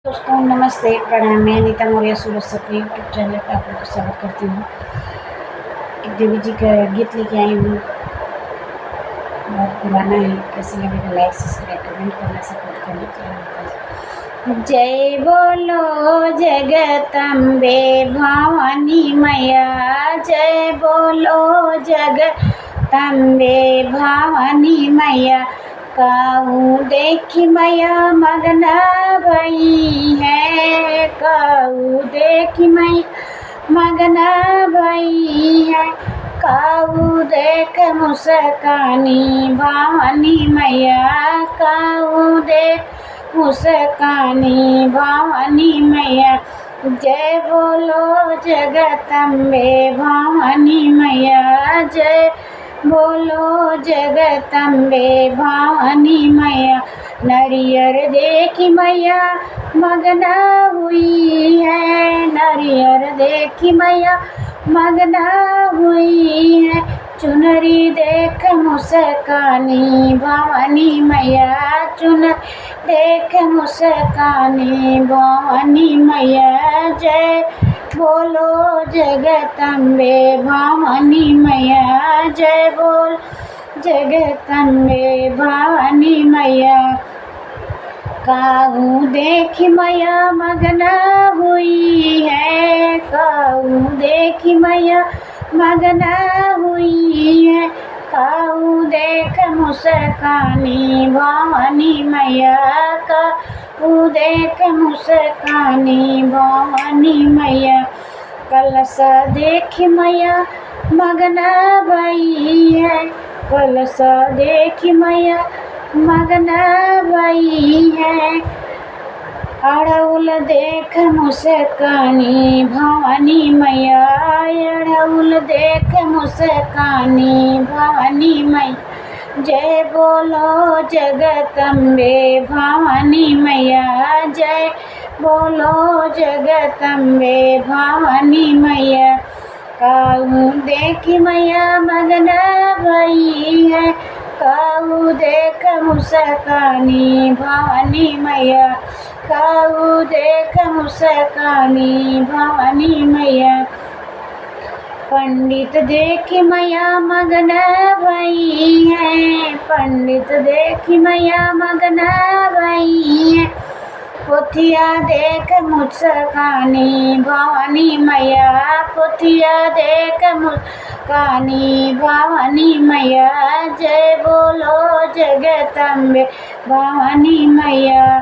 दोस्तों नमस्ते, प्रणाम। मैं अनीता मौर्य सूरज से अपने यूट्यूब चैनल पर आप लोग को स्वागत करती हूँ। एक देवी जी का गीत लेके आई हूँ, बहुत पुराना है। कैसे लगेगा लाइक सब्सक्राइब कमेंट करना, सपोर्ट करना चाहिए। जय बोलो जगदम्बे भवानी मैया, जय बोलो जगदम्बे भवानी मैया। काऊ देखी मैया मगना भई है, काऊ देखी मैया मगना भई है। काऊ देख मुस्कानी भवानी मैया, काऊ देख मुस्कानी भवानी मैया। जय बोलो जगदम्बे भवानी मैया, जय बोलो जगदम्बे भवानी मैया। नरियर देखी मैया मगना हुई है, नरियर देखी मैया मगना हुई है। चुनरी देख मुस्कानी भवानी मैया, चुनरी देख मुस्कानी भवानी मैया। जय बोलो जगदम्बे भवानी मैया, जय बोल जगदम्बे भवानी मैया। काऊ देखी मैया मगना हुई है, काऊ देखी मैया मगना हुई है। काऊ देख मुस्कानी भवानी मैया, काऊ देख मुस्कानी भवानी मैया। कलसा देखी मैया मगना भई है, कलसा देखी मैया मगना भई है। अड़उल देख मुस्कानी भवानी मैया, अड़उल देख मुस्कानी भवानी मैया। जय बोलो जगदम्बे भवानी मैया, जय बोलो जगदम्बे भवानी मैया। काऊ देखी मैया मगना भई है, काऊ देख मुस्कानी भवानी मैया, काऊ देख मुस्कानी भवानी मैया। पंडित देखी मैया मगना भई है, पंडित देखी मैया मगना भई है। पोथिया देख मुस्कानी भवानी मैया, पोथिया देख मुस्कानी भवानी मैया। जय बोलो जगदम्बे भवानी मैया।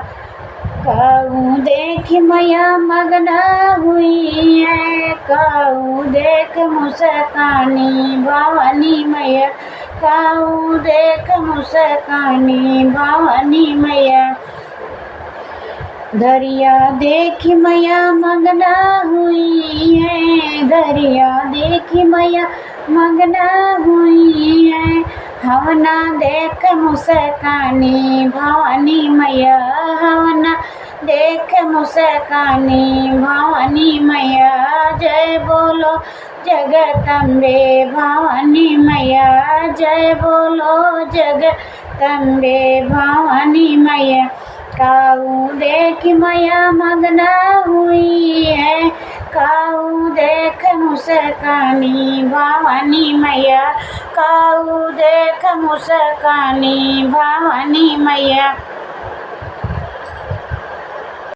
काऊ देखी मैया मगना हुई है, काऊ देख मुस्कानी भवानी मैया, काऊ देख मुस्कानी भवानी मैया। दरिया देखी मैया मगना हुई है, दरिया देखी मैया मगना हुई है। हवना देख मुस्कानी भवानी मैया, हवना देख मुस्कानी भवानी मैया। जय बोलो जगदम्बे भवानी मैया, जय बोलो जगदम्बे भवानी मैया। काऊ देखी मैया मगना हुई है, काऊ देख मुस्कानी भवानी मैया, काऊ देख मुस्कानी भवानी मैया।